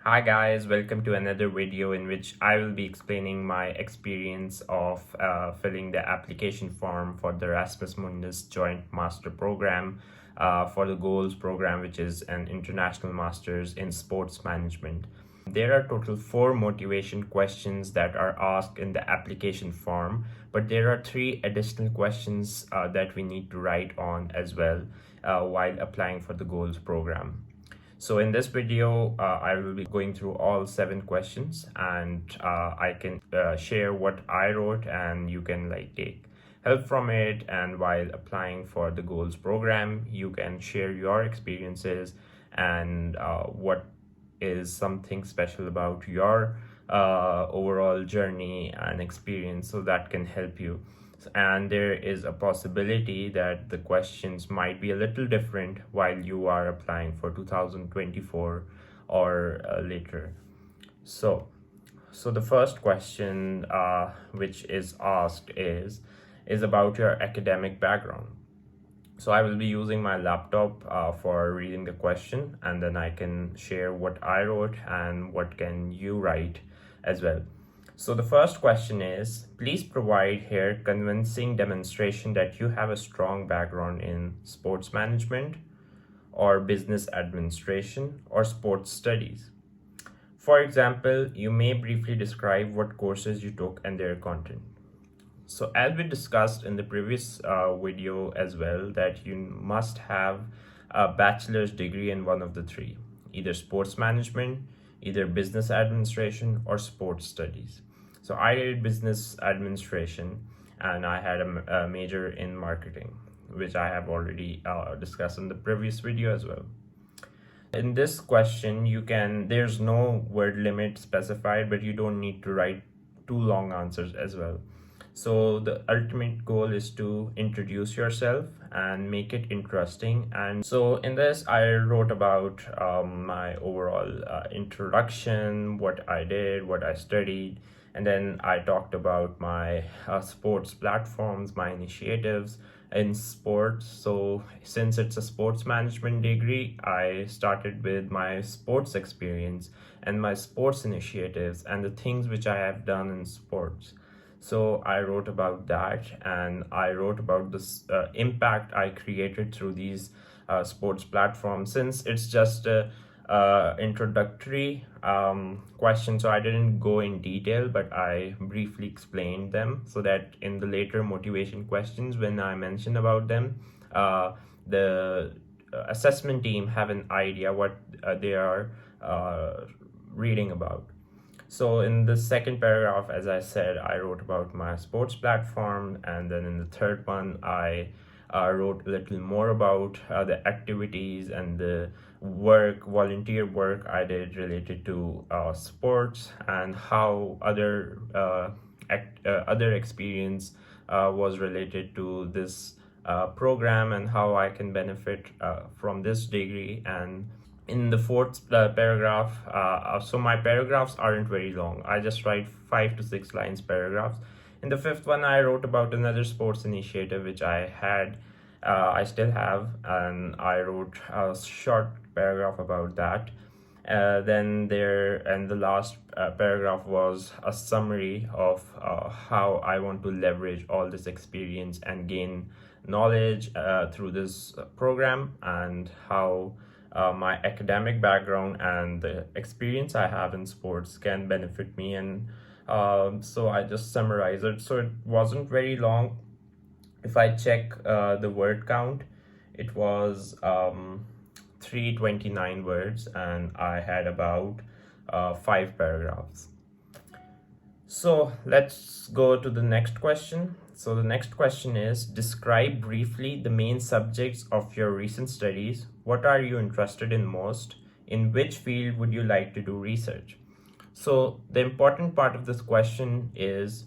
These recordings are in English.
Hi guys, welcome to another video in which I will be explaining my experience of filling the application form for the Erasmus Mundus Joint Master Program for the Goals program, which is an international master's in sports management. There are total 4 motivation questions that are asked in the application form, but there are 3 additional questions that we need to write on as well while applying for the Goals program. So in this video, I will be going through all 7 questions, and I can share what I wrote, and you can take help from it. And while applying for the goals program, you can share your experiences and what is something special about your overall journey and experience, so that can help you. And there is a possibility that the questions might be a little different while you are applying for 2024 or later. So the first question which is asked is about your academic background. So I will be using my laptop for reading the question, and then I can share what I wrote and what can you write as well. So the first question is, please provide here convincing demonstration that you have a strong background in sports management or business administration or sports studies. For example, you may briefly describe what courses you took and their content. So as we discussed in the previous video as well, that you must have a bachelor's degree in one of the three, either sports management, either business administration, or sports studies. So I did business administration, and I had a major in marketing, which I have already discussed in the previous video as well. In this question, there's no word limit specified, but you don't need to write too long answers as well. So the ultimate goal is to introduce yourself and make it interesting. And so in this, I wrote about my overall introduction, what I did, what I studied, and then I talked about my sports platforms, my initiatives in sports. So since it's a sports management degree, I started with my sports experience and my sports initiatives and the things which I have done in sports. So I wrote about that, and I wrote about this impact I created through these sports platforms. Since it's just a introductory question, so I didn't go in detail, but I briefly explained them so that in the later motivation questions, when I mention about them, the assessment team have an idea what they are reading about. So in the second paragraph, as I said, I wrote about my sports platform, and then in the third one, I wrote a little more about the activities and the volunteer work I did related to sports, and how other experience was related to this program, and how I can benefit from this degree. And in the fourth paragraph, so my paragraphs aren't very long. I just write 5 to 6 lines paragraphs. In the fifth one, I wrote about another sports initiative which I had, I still have, and I wrote a short paragraph about that. Then the last paragraph was a summary of how I want to leverage all this experience and gain knowledge through this program, and how my academic background and the experience I have in sports can benefit me. And so I just summarized it. So it wasn't very long. If I check the word count, it was 329 words, and I had about 5 paragraphs. So let's go to the next question. So the next question is, describe briefly the main subjects of your recent studies. What are you interested in most? In which field would you like to do research? So the important part of this question is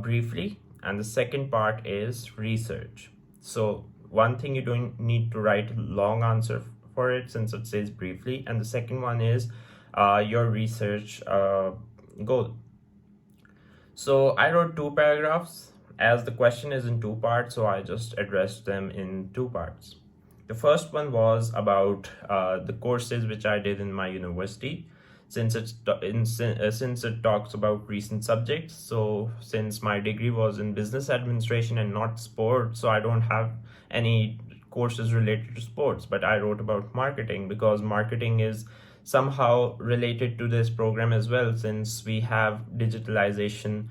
briefly, and the second part is research. So one thing, you don't need to write a long answer for it since it says briefly, and the second one is your research goal. So I wrote 2 paragraphs. As the question is in 2 parts, so I just addressed them in 2 parts. The first one was about the courses which I did in my university. since it talks about recent subjects. So since my degree was in business administration and not sports, so I don't have any courses related to sports, but I wrote about marketing because marketing is somehow related to this program as well, since we have digitalization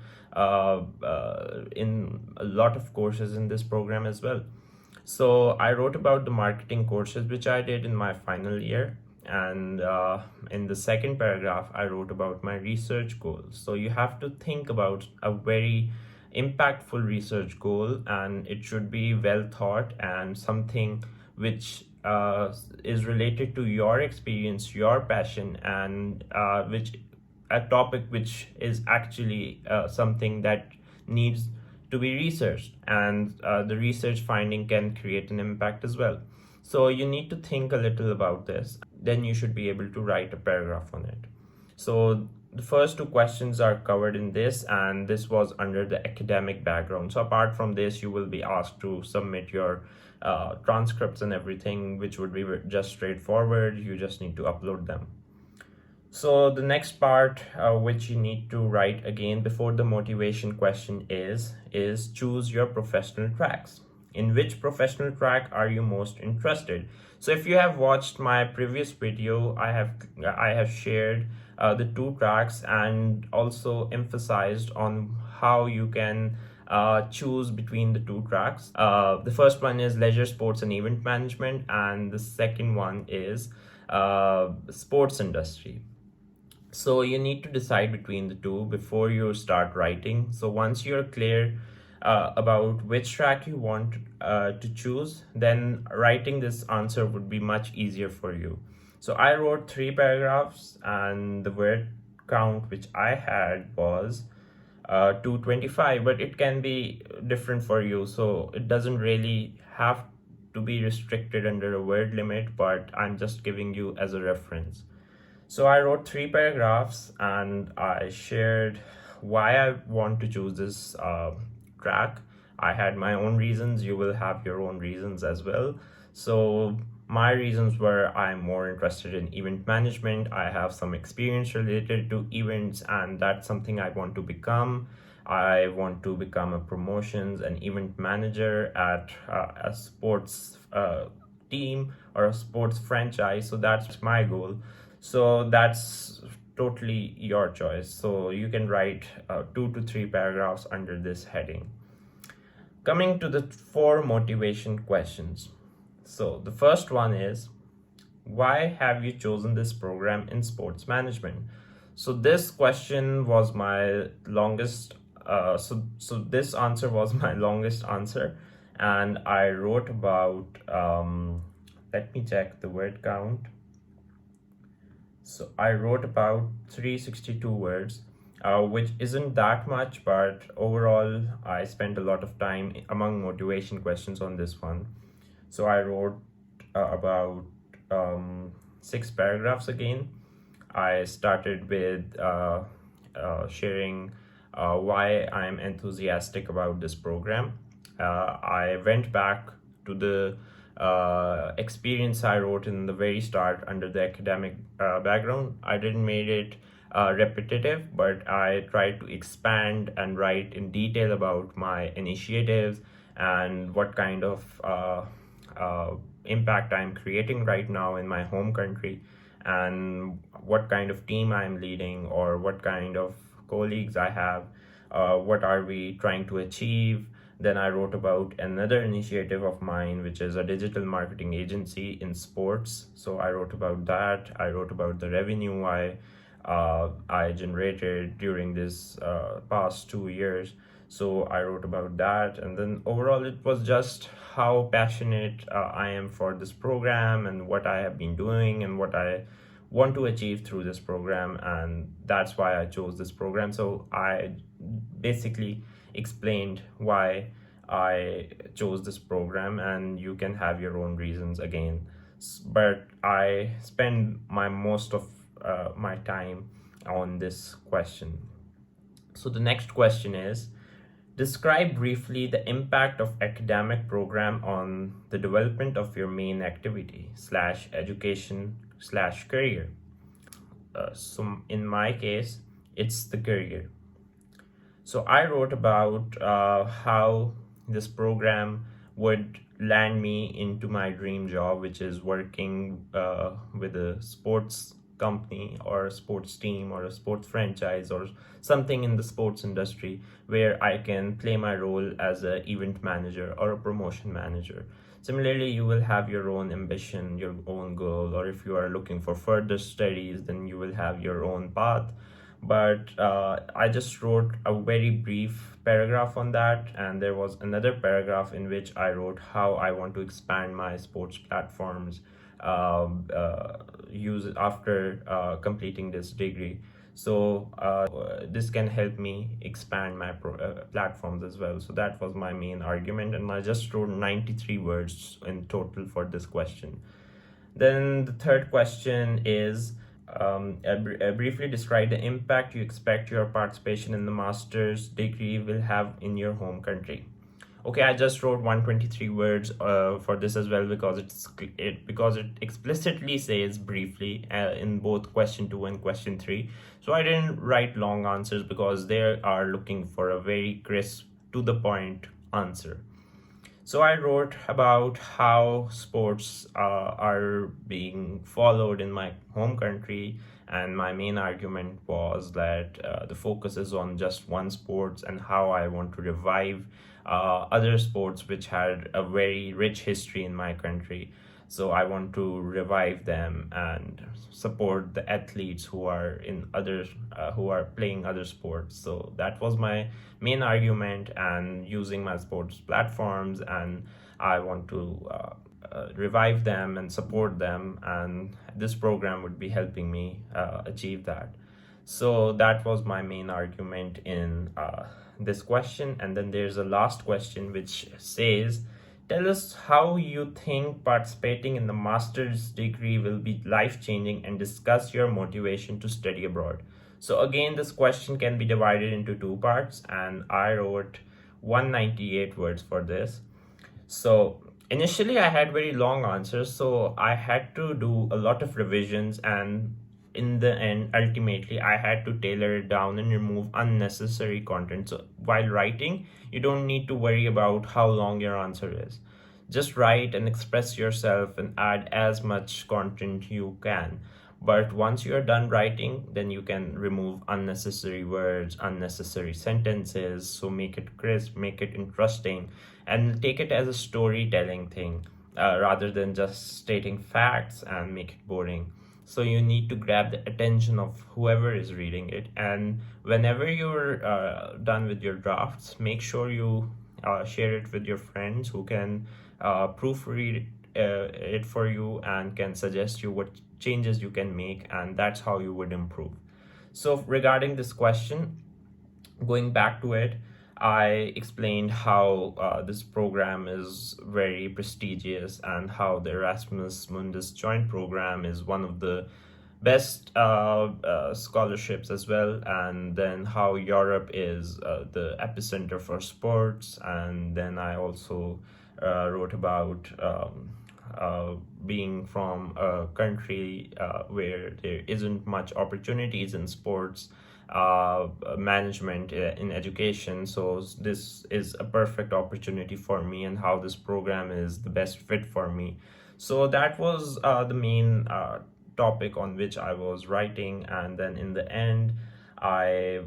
in a lot of courses in this program as well. So I wrote about the marketing courses which I did in my final year. And in the second paragraph, I wrote about my research goals. So you have to think about a very impactful research goal, and it should be well thought and something which is related to your experience, your passion, and which a topic which is actually something that needs to be researched, and the research finding can create an impact as well. So you need to think a little about this, then you should be able to write a paragraph on it. So the first two questions are covered in this, and this was under the academic background. So apart from this, you will be asked to submit your transcripts and everything, which would be just straightforward. You just need to upload them. So the next part which you need to write again before the motivation question is choose your professional tracks. In which professional track are you most interested? So if you have watched my previous video, I have shared the two tracks and also emphasized on how you can choose between the two tracks. The first one is leisure, sports, and event management, and the second one is sports industry. So you need to decide between the two before you start writing. So once you're clear about which track you want to choose, then writing this answer would be much easier for you. So I wrote 3 paragraphs, and the word count which I had was 225, but it can be different for you. So it doesn't really have to be restricted under a word limit, but I'm just giving you as a reference. So I wrote 3 paragraphs, and I shared why I want to choose this track. I had my own reasons. You will have your own reasons as well. So my reasons were I'm more interested in event management. I have some experience related to events, and that's something I want to become. I want to become a promotions and event manager at a sports team or a sports franchise. So that's my goal. So that's totally your choice. So you can write 2 to 3 paragraphs under this heading. Coming to the 4 motivation questions. So the first one is, why have you chosen this program in sports management? So this question was my longest. So this answer was my longest answer, and I wrote about. Let me check the word count. So I wrote about 362 words, which isn't that much, but overall I spent a lot of time among motivation questions on this one. So I wrote about 6 paragraphs again. I started with sharing why I'm enthusiastic about this program. I went back to the experience I wrote in the very start under the academic background. I didn't make it repetitive, but I tried to expand and write in detail about my initiatives and what kind of impact I'm creating right now in my home country, and what kind of team I'm leading, or what kind of colleagues I have, what are we trying to achieve. Then I wrote about another initiative of mine, which is a digital marketing agency in sports. So I wrote about that. I wrote about the revenue I generated during this past 2 years. So I wrote about that. And then overall, it was just how passionate I am for this program and what I have been doing and what I want to achieve through this program. And that's why I chose this program. So I basically explained why I chose this program, and you can have your own reasons again. But I spend most of my time on this question. So the next question is, describe briefly the impact of academic program on the development of your main activity / education / career. So in my case, it's the career. So I wrote about how this program would land me into my dream job, which is working with a sports company or a sports team or a sports franchise or something in the sports industry where I can play my role as an event manager or a promotion manager. Similarly, you will have your own ambition, your own goal, or if you are looking for further studies, then you will have your own path. But I just wrote a very brief paragraph on that, and there was another paragraph in which I wrote how I want to expand my sports platforms use after completing this degree. So this can help me expand my platforms as well. So that was my main argument, and I just wrote 93 words in total for this question. Then the third question is briefly describe the impact you expect your participation in the master's degree will have in your home country. Okay, I just wrote 123 words for this as well because it explicitly says briefly in both question 2 and question 3. So I didn't write long answers because they are looking for a very crisp to the point answer. So I wrote about how sports are being followed in my home country, and my main argument was that the focus is on just one sports and how I want to revive other sports which had a very rich history in my country. So I want to revive them and support the athletes who are in other who are playing other sports. So that was my main argument, and using my sports platforms, and I want to revive them and support them, and this program would be helping me achieve that. So that was my main argument in this question. And then there's a last question which says, tell us how you think participating in the master's degree will be life changing and discuss your motivation to study abroad. So, again, this question can be divided into two parts, and I wrote 198 words for this. So, initially, I had very long answers, so I had to do a lot of revisions, and in the end, ultimately, I had to tailor it down and remove unnecessary content. So, while writing, you don't need to worry about how long your answer is. Just write and express yourself and add as much content you can. But once you're done writing, then you can remove unnecessary words, unnecessary sentences. So make it crisp, make it interesting, and take it as a storytelling thing rather than just stating facts and make it boring. So you need to grab the attention of whoever is reading it. And whenever you're done with your drafts, make sure you share it with your friends who can proofread it for you and can suggest you what changes you can make, and that's how you would improve. So regarding this question, going back to it, I explained how this program is very prestigious and how the Erasmus Mundus joint program is one of the best scholarships as well, and then how Europe is the epicenter for sports. And then I also wrote about being from a country where there isn't much opportunities in sports management in education. So this is a perfect opportunity for me, and how this program is the best fit for me. So that was the main topic on which I was writing. And then in the end, I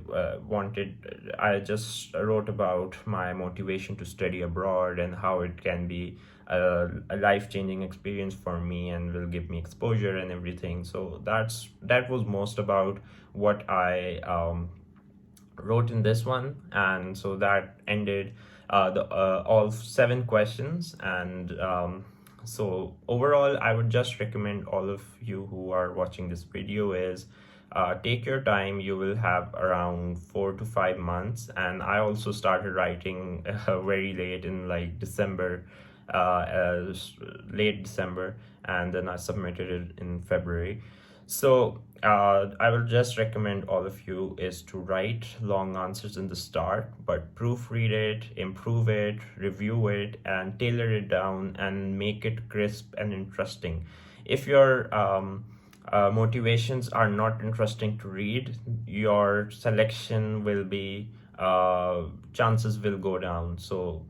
just wrote about my motivation to study abroad and how it can be a life-changing experience for me and will give me exposure and everything. So that was most about what I wrote in this one. And so that ended the all 7 questions. And so overall, I would just recommend all of you who are watching this video is take your time. You will have around 4 to 5 months. And I also started writing very late in like December, late December, and then I submitted it in February. So I will just recommend all of you is to write long answers in the start, but proofread it, improve it, review it, and tailor it down and make it crisp and interesting. If you're motivations are not interesting to read, your selection will be chances will go down. So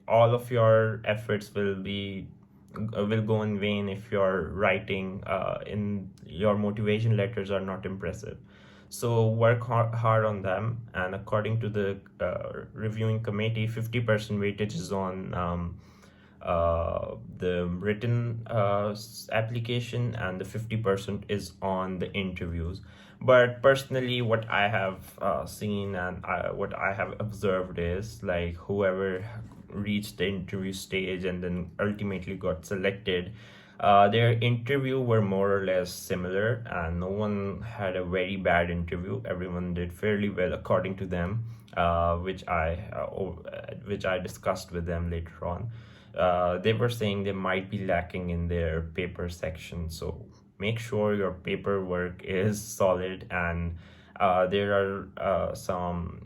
all of your efforts will go in vain if your writing in your motivation letters are not impressive. So work hard on them, and according to the reviewing committee, 50% weightage is on the written application, and the 50% is on the interviews. But personally, what I have seen and what I have observed is, like, whoever reached the interview stage and then ultimately got selected, their interview were more or less similar, and no one had a very bad interview. Everyone did fairly well according to them, which I discussed with them later on. They were saying they might be lacking in their paper section, so make sure your paperwork is solid, and there are some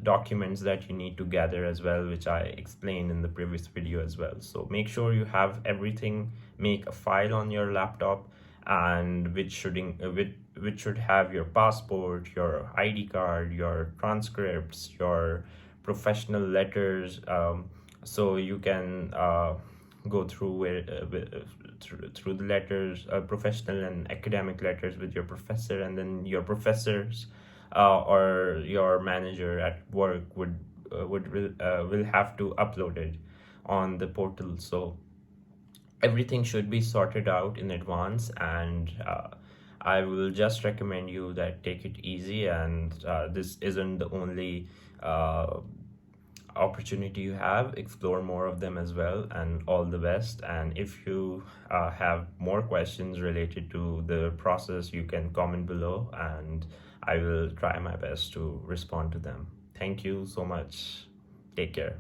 documents that you need to gather as well, which I explained in the previous video as well. So make sure you have everything, make a file on your laptop, and which should have your passport, your ID card, your transcripts, your professional letters, so you can go through it through the letters, professional and academic letters with your professor, and then your professors or your manager at work will have to upload it on the portal. So everything should be sorted out in advance, and I will just recommend you that take it easy, and this isn't the only opportunity you have. Explore more of them as well, and all the best. And if you have more questions related to the process, you can comment below, and I will try my best to respond to them. Thank you so much. Take care.